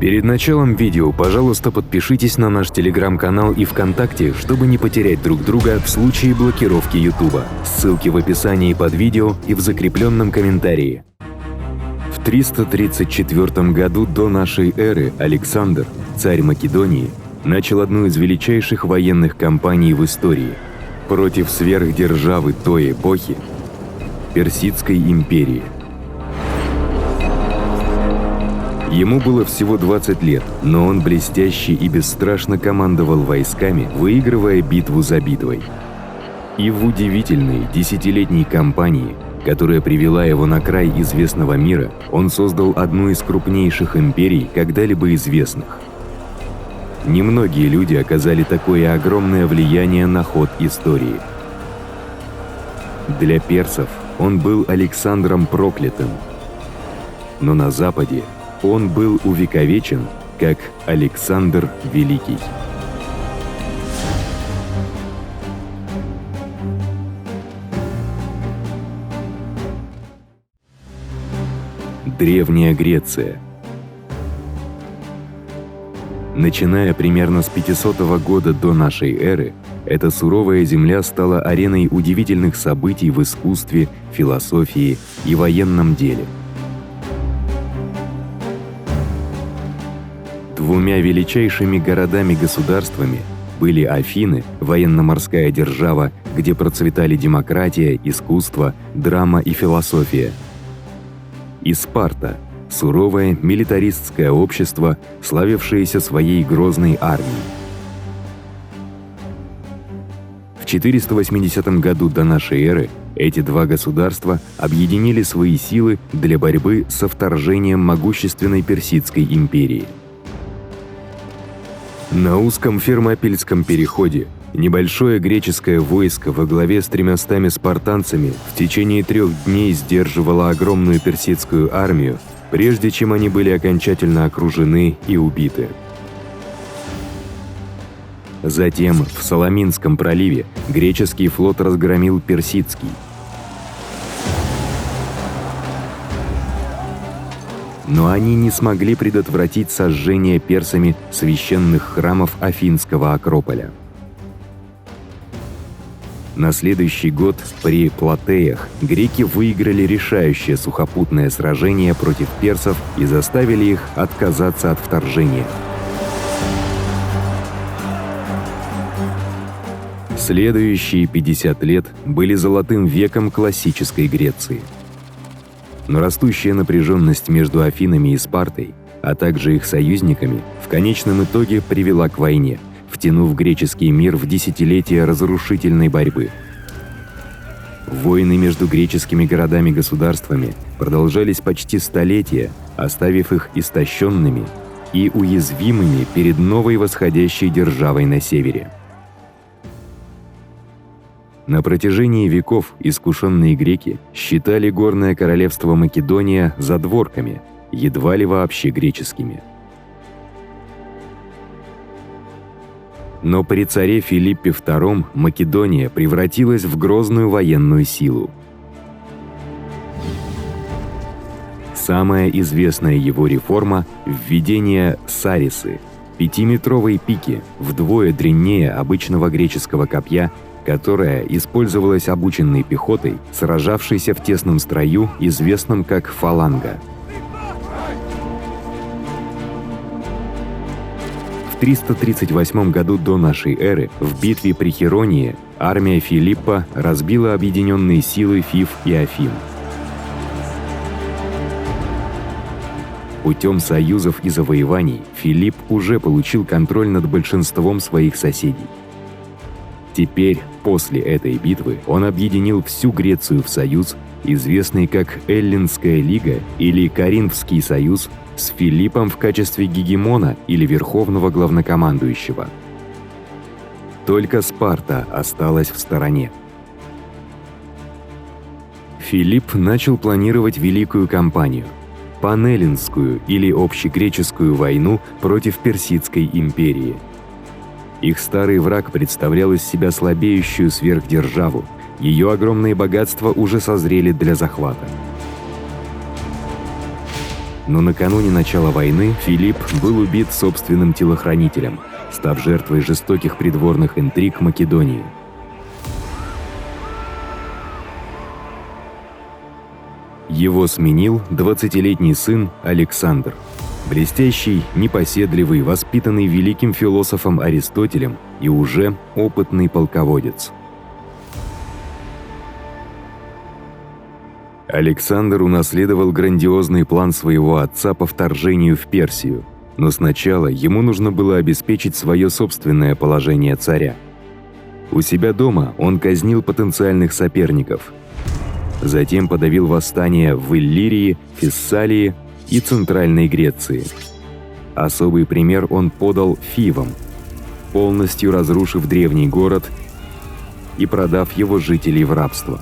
Перед началом видео, пожалуйста, подпишитесь на наш телеграм-канал и ВКонтакте, чтобы не потерять друг друга в случае блокировки Ютуба. Ссылки в описании под видео и в закрепленном комментарии. В 334 году до нашей эры Александр, царь Македонии, начал одну из величайших военных кампаний в истории против сверхдержавы той эпохи – Персидской империи. Ему было всего 20 лет, но он блестяще и бесстрашно командовал войсками, выигрывая битву за битвой. И в удивительной десятилетней кампании, которая привела его на край известного мира, он создал одну из крупнейших империй, когда-либо известных. Немногие люди оказали такое огромное влияние на ход истории. Для персов он был Александром Проклятым, но на Западе он был увековечен как Александр Великий. Древняя Греция. Начиная примерно с 500 года до нашей эры, эта суровая земля стала ареной удивительных событий в искусстве, философии и военном деле. Двумя величайшими городами-государствами были Афины, военно-морская держава, где процветали демократия, искусство, драма и философия, и Спарта, суровое милитаристское общество, славившееся своей грозной армией. В 480 году до нашей эры эти два государства объединили свои силы для борьбы со вторжением могущественной Персидской империи. На узком Фермопильском переходе небольшое греческое войско во главе с 300 спартанцами в течение 3 дней сдерживало огромную персидскую армию, прежде чем они были окончательно окружены и убиты. Затем в Саламинском проливе греческий флот разгромил персидский. Но они не смогли предотвратить сожжение персами священных храмов Афинского Акрополя. На следующий год при Платеях греки выиграли решающее сухопутное сражение против персов и заставили их отказаться от вторжения. Следующие 50 лет были золотым веком классической Греции. Но растущая напряженность между Афинами и Спартой, а также их союзниками, в конечном итоге привела к войне, втянув греческий мир в десятилетия разрушительной борьбы. Войны между греческими городами-государствами продолжались почти столетия, оставив их истощенными и уязвимыми перед новой восходящей державой на севере. На протяжении веков искушенные греки считали горное королевство Македония задворками, едва ли вообще греческими. Но при царе Филиппе II Македония превратилась в грозную военную силу. Самая известная его реформа – введение сарисы – 5-метровой пики, вдвое длиннее обычного греческого копья, которая использовалась обученной пехотой, сражавшейся в тесном строю, известном как фаланга. В 338 году до нашей эры в битве при Херонии армия Филиппа разбила объединенные силы Фив и Афин. Путем союзов и завоеваний Филипп уже получил контроль над большинством своих соседей. Теперь, после этой битвы, он объединил всю Грецию в союз, известный как Эллинская лига или Коринфский союз, с Филиппом в качестве гегемона или верховного главнокомандующего. Только Спарта осталась в стороне. Филипп начал планировать великую кампанию – Панеллинскую или общегреческую войну против Персидской империи. Их старый враг представлял из себя слабеющую сверхдержаву, ее огромные богатства уже созрели для захвата. Но накануне начала войны Филипп был убит собственным телохранителем, став жертвой жестоких придворных интриг Македонии. Его сменил 20-летний сын Александр. Блестящий, непоседливый, воспитанный великим философом Аристотелем и уже опытный полководец. Александр унаследовал грандиозный план своего отца по вторжению в Персию, но сначала ему нужно было обеспечить свое собственное положение царя. У себя дома он казнил потенциальных соперников. Затем подавил восстания в Иллирии, Фессалии и Центральной Греции. Особый пример он подал Фивам, полностью разрушив древний город и продав его жителей в рабство.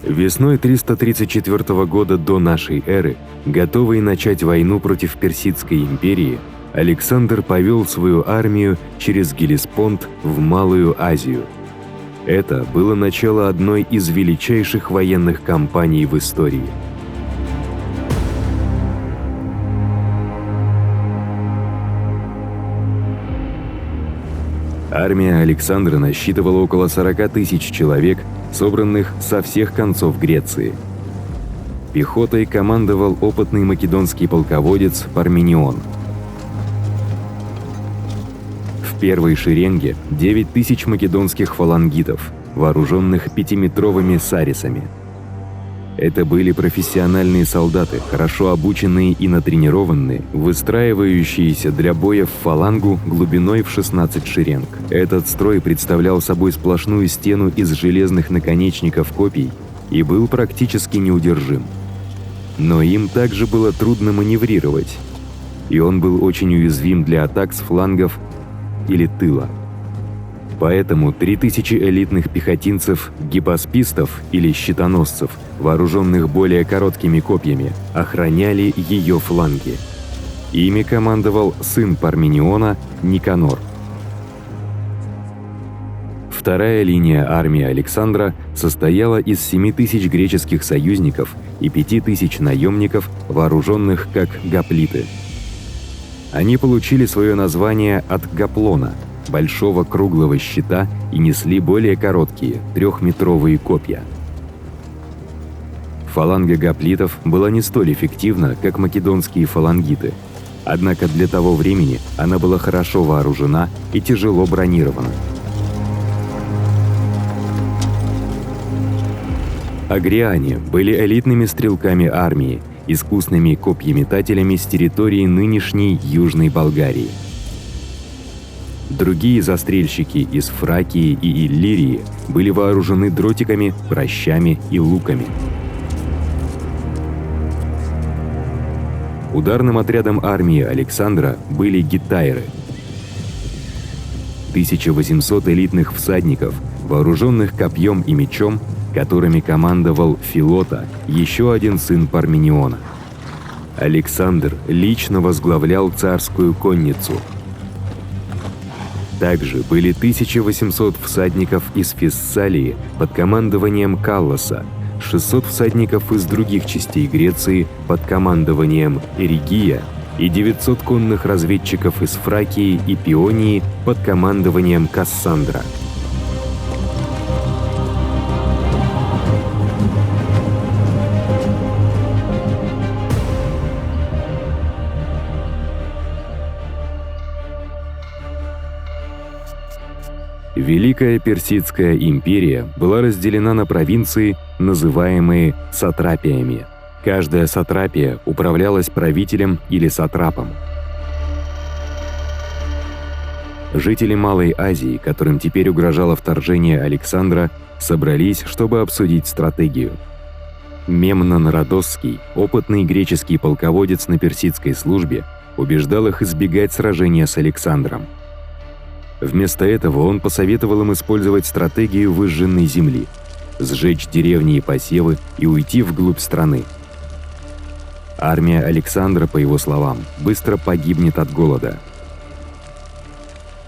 Весной 334 года до нашей эры, готовый начать войну против Персидской империи, Александр повел свою армию через Геллеспонд в Малую Азию. Это было начало одной из величайших военных кампаний в истории. Армия Александра насчитывала около 40 тысяч человек, собранных со всех концов Греции. Пехотой командовал опытный македонский полководец Парменион. В первой шеренге 9 тысяч македонских фалангитов, вооруженных 5-метровыми сарисами. Это были профессиональные солдаты, хорошо обученные и натренированные, выстраивающиеся для боя в фалангу глубиной в 16 шеренг. Этот строй представлял собой сплошную стену из железных наконечников копий и был практически неудержим. Но им также было трудно маневрировать, и он был очень уязвим для атак с флангов или тыла. Поэтому 3000 элитных пехотинцев, гиппоспистов или щитоносцев, вооруженных более короткими копьями, охраняли ее фланги. Ими командовал сын Пармениона Никанор. Вторая линия армии Александра состояла из 7000 греческих союзников и 5000 наемников, вооруженных как гоплиты. Они получили свое название от гоплона – большого круглого щита, и несли более короткие, 3-метровые копья. Фаланга гоплитов была не столь эффективна, как македонские фалангиты, однако для того времени она была хорошо вооружена и тяжело бронирована. Агриане были элитными стрелками армии, искусными копьеметателями с территории нынешней Южной Болгарии. Другие застрельщики из Фракии и Иллирии были вооружены дротиками, пращами и луками. Ударным отрядом армии Александра были геттайры. 1800 элитных всадников, вооруженных копьем и мечом, которыми командовал Филота, еще один сын Пармениона. Александр лично возглавлял царскую конницу. Также были 1800 всадников из Фессалии под командованием Калласа, 600 всадников из других частей Греции под командованием Эригия и 900 конных разведчиков из Фракии и Пионии под командованием Кассандра. Великая Персидская империя была разделена на провинции, называемые сатрапиями. Каждая сатрапия управлялась правителем или сатрапом. Жители Малой Азии, которым теперь угрожало вторжение Александра, собрались, чтобы обсудить стратегию. Мемнон Родосский, опытный греческий полководец на персидской службе, убеждал их избегать сражения с Александром. Вместо этого он посоветовал им использовать стратегию выжженной земли, сжечь деревни и посевы и уйти вглубь страны. Армия Александра, по его словам, быстро погибнет от голода.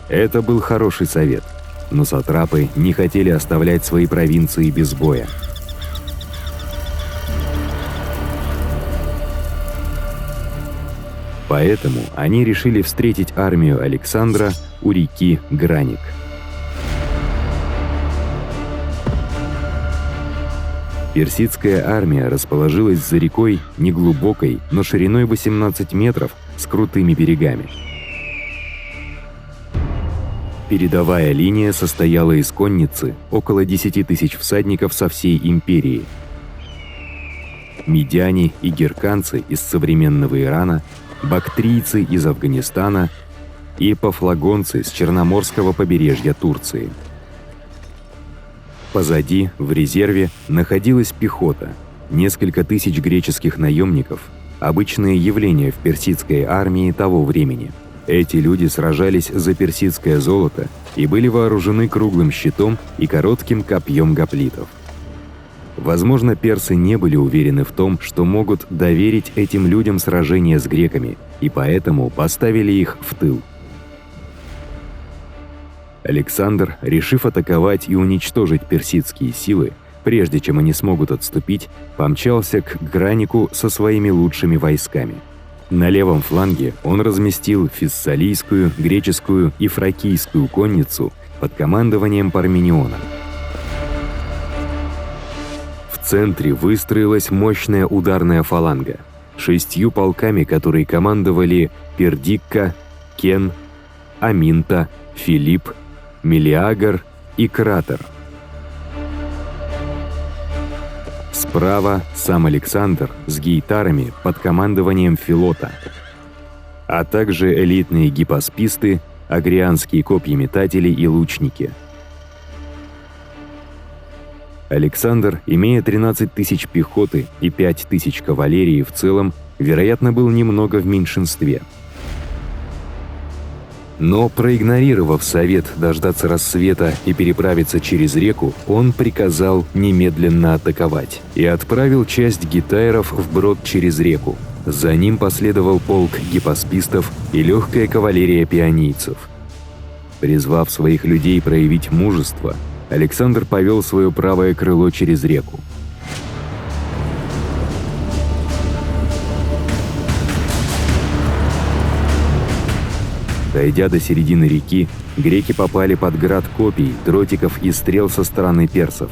Это был хороший совет, но сатрапы не хотели оставлять свои провинции без боя. Поэтому они решили встретить армию Александра у реки Граник. Персидская армия расположилась за рекой неглубокой, но шириной 18 метров с крутыми берегами. Передовая линия состояла из конницы около 10 тысяч всадников со всей империи. Медяне и герканцы из современного Ирана, бактрийцы из Афганистана и пафлагонцы с Черноморского побережья Турции. Позади, в резерве, находилась пехота, несколько тысяч греческих наемников, обычное явление в персидской армии того времени. Эти люди сражались за персидское золото и были вооружены круглым щитом и коротким копьем гоплитов. Возможно, персы не были уверены в том, что могут доверить этим людям сражение с греками, и поэтому поставили их в тыл. Александр, решив атаковать и уничтожить персидские силы, прежде чем они смогут отступить, помчался к Гранику со своими лучшими войсками. На левом фланге он разместил фессалийскую, греческую и фракийскую конницу под командованием Пармениона. В центре выстроилась мощная ударная фаланга, 6 полками, которые командовали Пердикка, Кен, Аминта, Филипп, Мелиагр и Кратер. Справа сам Александр с гейтарами под командованием Филота, а также элитные гиппосписты, агрианские копьеметатели и лучники. Александр, имея 13 тысяч пехоты и 5 тысяч кавалерии в целом, вероятно, был немного в меньшинстве. Но, проигнорировав совет дождаться рассвета и переправиться через реку, он приказал немедленно атаковать и отправил часть геттайров вброд через реку. За ним последовал полк гиппоспистов и легкая кавалерия пионийцев. Призвав своих людей проявить мужество, Александр повел свое правое крыло через реку. Дойдя до середины реки, греки попали под град копий, дротиков и стрел со стороны персов.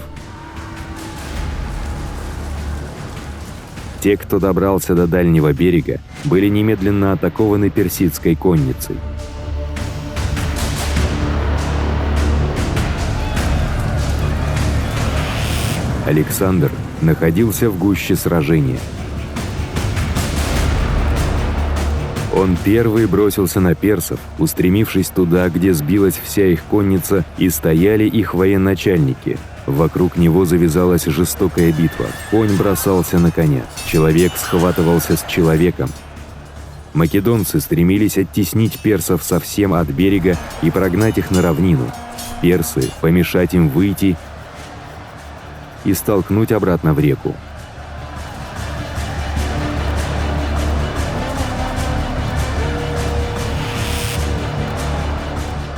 Те, кто добрался до дальнего берега, были немедленно атакованы персидской конницей. Александр находился в гуще сражения. Он первый бросился на персов, устремившись туда, где сбилась вся их конница и стояли их военачальники. Вокруг него завязалась жестокая битва. Конь бросался на коня, человек схватывался с человеком. Македонцы стремились оттеснить персов совсем от берега и прогнать их на равнину. Персы помешать им выйти и столкнуть обратно в реку.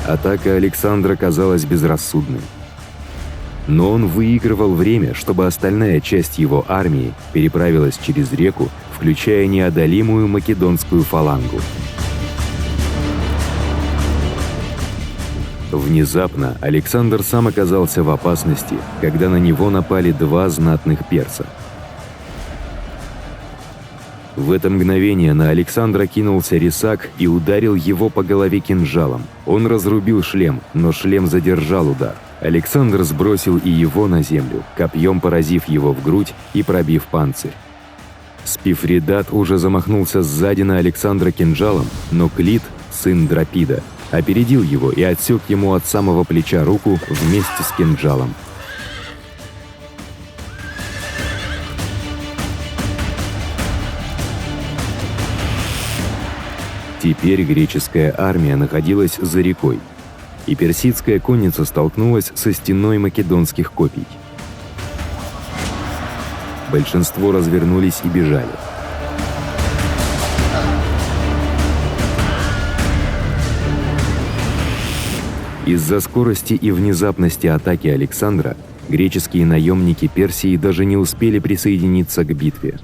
Атака Александра казалась безрассудной. Но он выигрывал время, чтобы остальная часть его армии переправилась через реку, включая неодолимую македонскую фалангу. Внезапно Александр сам оказался в опасности, когда на него напали 2 знатных перса. В это мгновение на Александра кинулся Рисак и ударил его по голове кинжалом. Он разрубил шлем, но шлем задержал удар. Александр сбросил и его на землю, копьем поразив его в грудь и пробив панцирь. Спифридат уже замахнулся сзади на Александра кинжалом, но Клит, сын Дропида, опередил его и отсек ему от самого плеча руку вместе с кинжалом. Теперь греческая армия находилась за рекой, и персидская конница столкнулась со стеной македонских копий. Большинство развернулись и бежали. Из-за скорости и внезапности атаки Александра греческие наемники Персии даже не успели присоединиться к битве.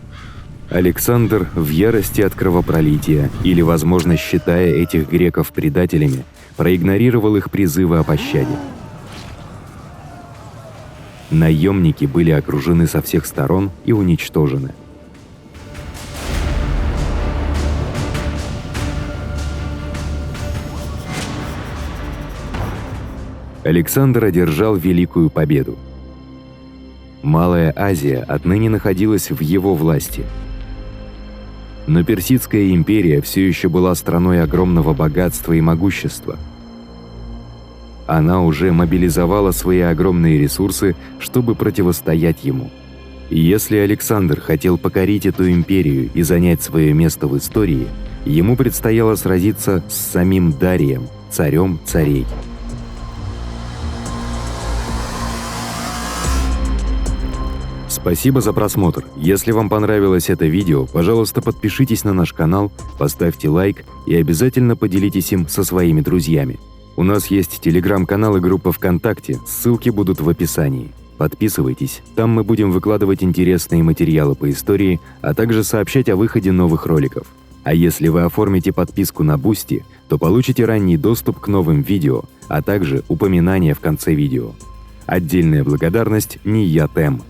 Александр в ярости от кровопролития или, возможно, считая этих греков предателями, проигнорировал их призывы о пощаде. Наемники были окружены со всех сторон и уничтожены. Александр одержал великую победу. Малая Азия отныне находилась в его власти. Но Персидская империя все еще была страной огромного богатства и могущества. Она уже мобилизовала свои огромные ресурсы, чтобы противостоять ему. И если Александр хотел покорить эту империю и занять свое место в истории, ему предстояло сразиться с самим Дарием, царем царей. Спасибо за просмотр. Если вам понравилось это видео, пожалуйста, подпишитесь на наш канал, поставьте лайк и обязательно поделитесь им со своими друзьями. У нас есть телеграм-канал и группа ВКонтакте, ссылки будут в описании. Подписывайтесь, там мы будем выкладывать интересные материалы по истории, а также сообщать о выходе новых роликов. А если вы оформите подписку на Boosty, то получите ранний доступ к новым видео, а также упоминания в конце видео. Отдельная благодарность Ния Тем.